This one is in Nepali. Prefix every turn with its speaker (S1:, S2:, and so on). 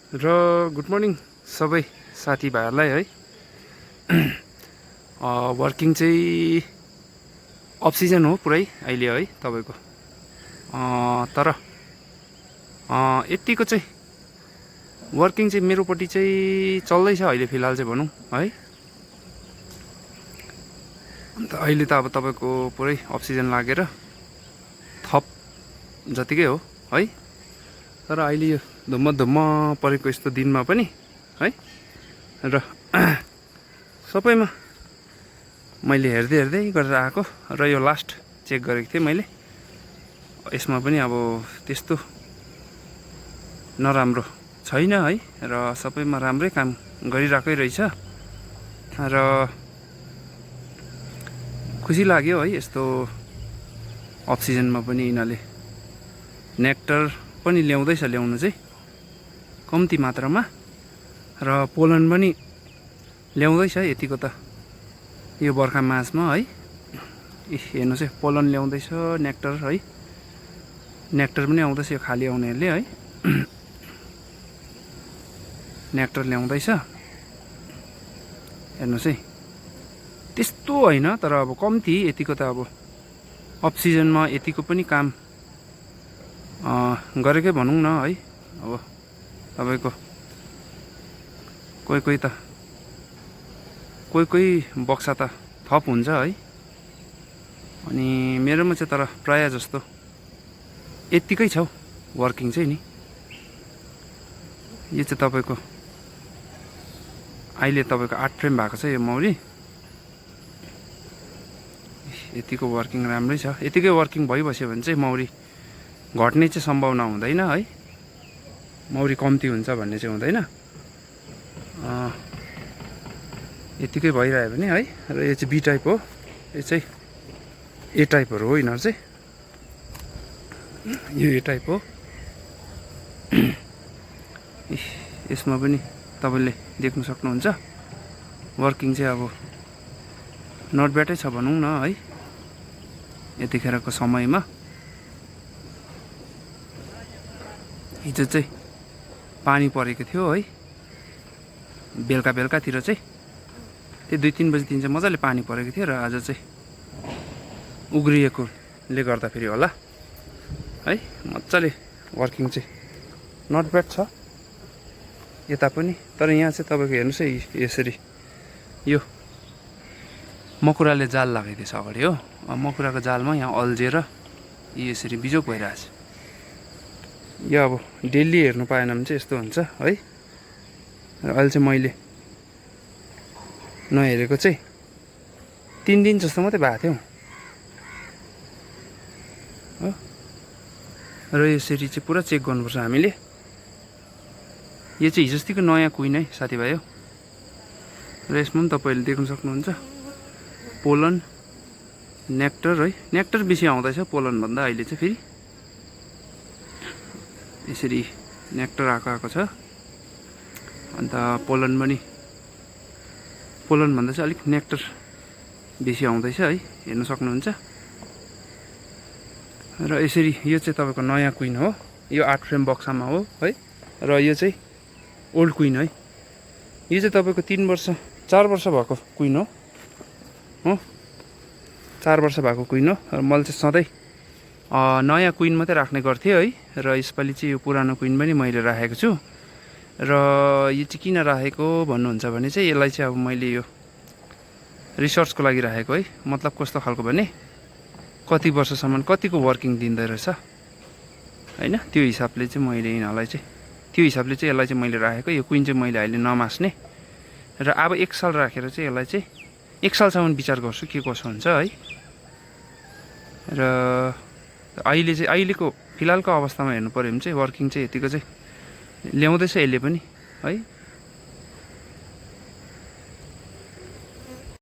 S1: र गुड मर्निङ सबै साथीभाइहरूलाई है। वर्किङ चाहिँ अफ सिजन हो पुरै अहिले है तपाईँको, तर यतिको चाहिँ वर्किङ चाहिँ मेरोपट्टि चाहिँ चल्दैछ अहिले फिलहाल चाहिँ भनौँ है। अन्त अहिले त अब तपाईँको पुरै अफ सिजन लागेर थप जतिकै हो है। तर अहिले यो धुम्म परेको यस्तो दिनमा पनि है र सबैमा मैले हेर्दै गरेर आएको र यो लास्ट चेक गरेको थिएँ मैले, यसमा पनि अब त्यस्तो नराम्रो छैन है र सबैमा राम्रै काम गरिरहेकै रहेछ र खुसी लाग्यो है। यस्तो अफ सिजनमा पनि यिनीहरूले नेक्टर पनि ल्याउनु चाहिँ कम्ती मात्रामा र पोलन पनि ल्याउँदैछ यतिको त यो बर्खा माझमा है। हेर्नुहोस् है, पोलन ल्याउँदैछ, नेक्टर है, नेक्टर पनि आउँदैछ यो खाली आउनेहरूले है। नेक्टर ल्याउँदैछ हेर्नुहोस् है, त्यस्तो होइन तर अब कम्ती यतिको त अब अफ सिजनमा यतिको पनि काम गरेकै भनौँ न है। अब तपाईँको कोही बक्सा त थप हुन्छ है। अनि मेरोमा चाहिँ तर प्रायः जस्तो यत्तिकै छ वर्किङ चाहिँ नि। यो चाहिँ तपाईँको अहिले तपाईँको 8 फ्रेम भएको छ यो मौरी। यतिको वर्किङ राम्रै छ। यतिकै वर्किङ भइबस्यो भने चाहिँ मौरी घट्ने चाहिँ सम्भावना हुँदैन है। मौरी कम्ती हुन्छ भन्ने चाहिँ हुँदैन। यतिकै भइरह्यो भने है। र यो चाहिँ बी टाइप हो, यो चाहिँ ए टाइपहरू हो यिनीहरू चाहिँ। यो ए टाइप हो। यसमा पनि तपाईँले देख्न सक्नुहुन्छ वर्किङ चाहिँ अब नट ब्याडै छ भनौँ न है यतिखेरको समयमा। हिजो चाहिँ पानी परेको थियो है, बेलुकातिर चाहिँ त्यो 2-3 बजीदेखि चाहिँ मजाले पानी परेको थियो र आज चाहिँ उग्रिएकोले गर्दाखेरि होला है। मजाले वर्किङ चाहिँ नट ब्याड छ यता पनि। तर यहाँ चाहिँ तपाईँको हेर्नुहोस् है, यसरी यो मकुराले जाल लगाइदिएछ अगाडि हो। मकुराको जालमा यहाँ अल्झेर यसरी बिजोक भइरहेछ। यो अब डेली हेर्नु पाएन भने चाहिँ यस्तो हुन्छ है। र अहिले चाहिँ मैले नहेरेको चाहिँ 3 दिन जस्तो मात्रै भएको थियो हो। र यसरी चाहिँ पुरा चेक गर्नुपर्छ हामीले। यो चाहिँ हिजोस्तिको नयाँ कुइन है साथीभाइ हो। र यसमा पनि तपाईँहरूले देख्न सक्नुहुन्छ पोलन, नेक्टर है। नेक्टर बेसी आउँदैछ पोलनभन्दा अहिले चाहिँ फेरि। यसरी नेक्टर आएको छ। अन्त पोलन पनि पोलनभन्दा चाहिँ अलिक नेक्टर बेसी आउँदैछ है, हेर्न सक्नुहुन्छ। र यसरी यो चाहिँ तपाईँको नयाँ कुइन हो। यो 8 फ्रेम बक्सामा हो है। र यो चाहिँ ओल्ड कुइन है। यो चाहिँ तपाईँको 4 वर्ष भएको कुइन हो। 4 वर्ष भएको कुइन हो। र मैले चाहिँ सधैँ नयाँ कुइन मात्रै राख्ने गर्थेँ है। र यसपालि चाहिँ यो पुरानो कुइन पनि मैले राखेको छु। र यो चाहिँ किन राखेको भन्नुहुन्छ भने चाहिँ यसलाई चाहिँ अब मैले यो रिसर्चको लागि राखेको है। मतलब कस्तो खालको भने कति वर्षसम्म कतिको वर्किङ दिँदो रहेछ होइन, त्यो हिसाबले चाहिँ मैले यिनीहरूलाई चाहिँ यसलाई चाहिँ मैले राखेको। यो कुइन चाहिँ मैले अहिले नमास्ने र अब 1 साल राखेर चाहिँ यसलाई चाहिँ 1 सालसम्म विचार गर्छु के कसो हुन्छ है। र अहिले चाहिँ अहिलेको फिलहालको अवस्थामा हेर्नु पऱ्यो भने चाहिँ वर्किङ चाहिँ यतिको चाहिँ ल्याउँदैछ यसले पनि है।